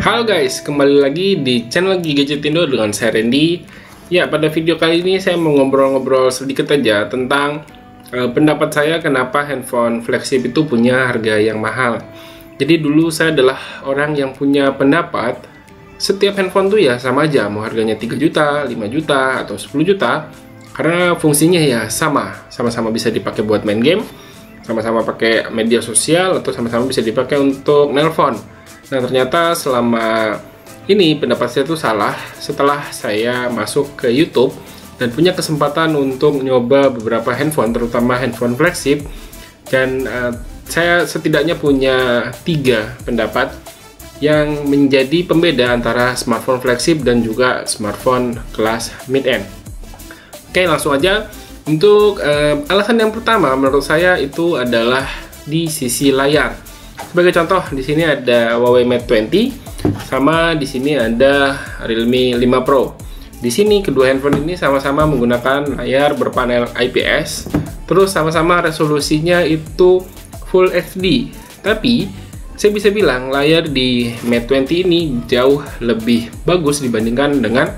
Halo guys, kembali lagi di channel Gadgetindo dengan saya Randy. Ya, pada video kali ini saya mau ngobrol-ngobrol sedikit aja tentang pendapat saya kenapa handphone flagship itu punya harga yang mahal. Jadi dulu saya adalah orang yang punya pendapat setiap handphone tuh ya sama aja, mau harganya 3 juta, 5 juta, atau 10 juta, karena fungsinya ya sama-sama bisa dipakai buat main game, sama-sama pakai media sosial, atau sama-sama bisa dipakai untuk nelpon. Nah, ternyata selama ini pendapat saya itu salah setelah saya masuk ke YouTube dan punya kesempatan untuk nyoba beberapa handphone, terutama handphone flagship, dan saya setidaknya punya 3 pendapat yang menjadi pembeda antara smartphone flagship dan juga smartphone kelas mid-end. Oke, langsung aja. Untuk alasan yang pertama menurut saya itu adalah di sisi layar. Sebagai contoh, di sini ada Huawei Mate 20, sama di sini ada Realme 5 Pro. Di sini kedua handphone ini sama-sama menggunakan layar berpanel IPS, terus sama-sama resolusinya itu Full HD. Tapi saya bisa bilang layar di Mate 20 ini jauh lebih bagus dibandingkan dengan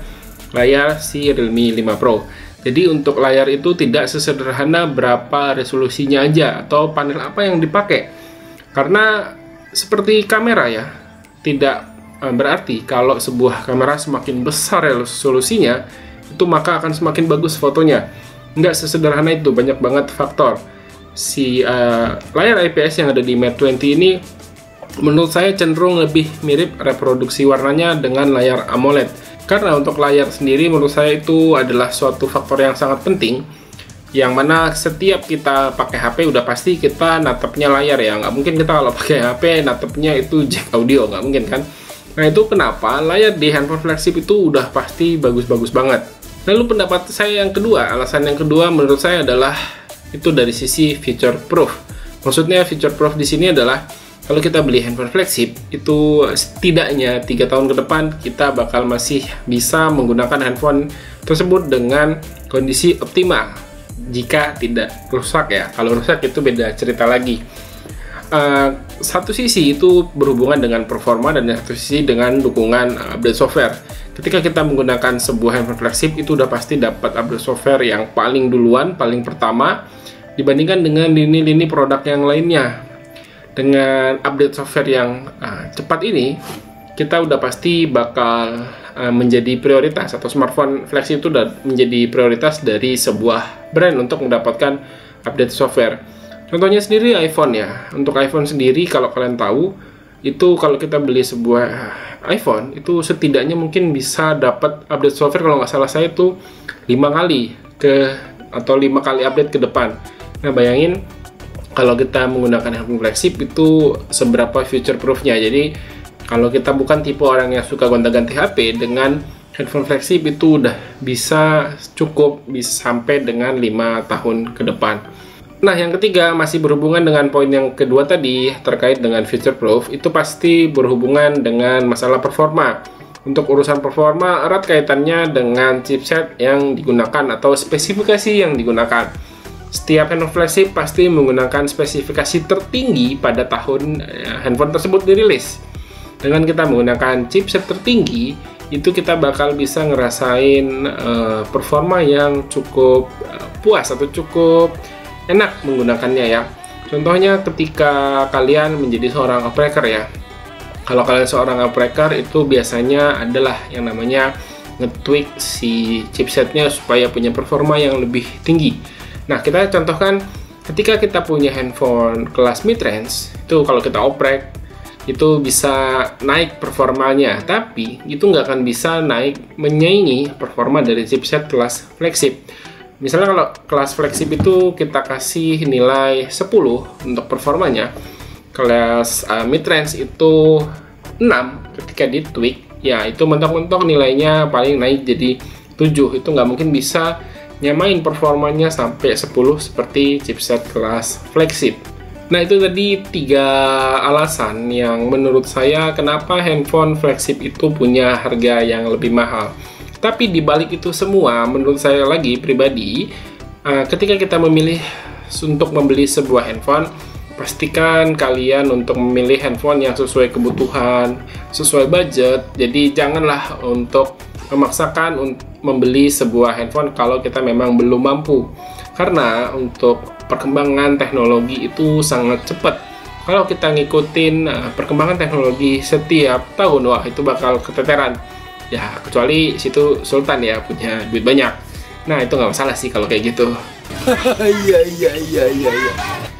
layar si Realme 5 Pro. Jadi untuk layar itu tidak sesederhana berapa resolusinya aja atau panel apa yang dipakai. Karena seperti kamera ya, tidak berarti kalau sebuah kamera semakin besar resolusinya, itu maka akan semakin bagus fotonya. Nggak sesederhana itu, banyak banget faktor. Si layar IPS yang ada di Mate 20 ini menurut saya cenderung lebih mirip reproduksi warnanya dengan layar AMOLED. Karena untuk layar sendiri menurut saya itu adalah suatu faktor yang sangat penting, yang mana setiap kita pakai HP udah pasti kita natapnya layar ya. Nggak mungkin kita kalau pakai HP natapnya itu jack audio, nggak mungkin kan. Nah, itu kenapa layar di handphone flagship itu udah pasti bagus-bagus banget. Lalu pendapat saya yang kedua, alasan yang kedua menurut saya adalah itu dari sisi feature proof. Maksudnya feature proof di sini adalah kalau kita beli handphone flagship itu setidaknya 3 tahun ke depan kita bakal masih bisa menggunakan handphone tersebut dengan kondisi optimal jika tidak rusak ya. Kalau rusak itu beda cerita lagi. Satu sisi itu berhubungan dengan performa dan satu sisi dengan dukungan update software. Ketika kita menggunakan sebuah handphone flagship itu udah pasti dapat update software yang paling duluan, paling pertama dibandingkan dengan lini-lini produk yang lainnya. Dengan update software yang cepat ini, kita udah pasti bakal menjadi prioritas, atau smartphone flagship itu udah menjadi prioritas dari sebuah brand untuk mendapatkan update software. Contohnya sendiri iPhone ya. Untuk iPhone sendiri kalau kalian tahu, itu kalau kita beli sebuah iPhone itu setidaknya mungkin bisa dapat update software, kalau nggak salah saya itu 5 kali atau 5 kali update ke depan. Nah, bayangin kalau kita menggunakan handphone flagship itu seberapa future proofnya. Jadi kalau kita bukan tipe orang yang suka gonta-ganti HP, dengan handphone flagship itu udah bisa sampai dengan 5 tahun ke depan. Nah, yang ketiga masih berhubungan dengan poin yang kedua tadi terkait dengan future proof, itu pasti berhubungan dengan masalah performa. Untuk urusan performa erat kaitannya dengan chipset yang digunakan atau spesifikasi yang digunakan. Setiap handphone flagship pasti menggunakan spesifikasi tertinggi pada tahun handphone tersebut dirilis. Dengan kita menggunakan chipset tertinggi, itu kita bakal bisa ngerasain performa yang cukup puas atau cukup enak menggunakannya ya. Contohnya ketika kalian menjadi seorang operator ya. Kalau kalian seorang operator itu biasanya adalah yang namanya nge-tweak si chipsetnya supaya punya performa yang lebih tinggi. Nah, kita contohkan ketika kita punya handphone kelas mid-range, itu kalau kita oprek itu bisa naik performanya, tapi itu nggak akan bisa naik menyaingi performa dari chipset kelas flagship. Misalnya kalau kelas flagship itu kita kasih nilai 10 untuk performanya, kelas mid-range itu 6, ketika di tweak ya itu mentok-mentok nilainya paling naik jadi 7. Itu nggak mungkin bisa nyamain performanya sampai 10 seperti chipset kelas flagship. Nah, itu tadi 3 alasan yang menurut saya kenapa handphone flagship itu punya harga yang lebih mahal. Tapi dibalik itu semua, menurut saya lagi pribadi, ketika kita memilih untuk membeli sebuah handphone, pastikan kalian untuk memilih handphone yang sesuai kebutuhan, sesuai budget. Jadi janganlah untuk memaksakan membeli sebuah handphone kalau kita memang belum mampu. Karena untuk perkembangan teknologi itu sangat cepat. Kalau kita ngikutin perkembangan teknologi setiap tahun, wah itu bakal keteteran. Ya, kecuali situ Sultan ya, punya duit banyak. Nah, itu nggak masalah sih kalau kayak gitu. Iya.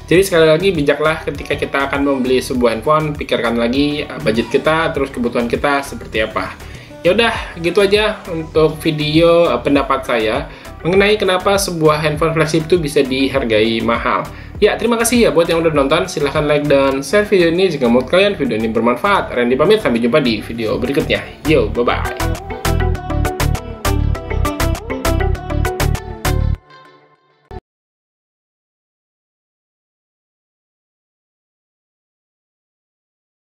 Jadi sekali lagi, bijaklah ketika kita akan membeli sebuah handphone, pikirkan lagi budget kita, terus kebutuhan kita seperti apa. Ya udah, gitu aja untuk video pendapat saya mengenai kenapa sebuah handphone flagship itu bisa dihargai mahal. Ya, terima kasih ya buat yang udah nonton. Silahkan like dan share video ini jika menurut kalian video ini bermanfaat. Randy pamit, sampai jumpa di video berikutnya. Yo, bye-bye.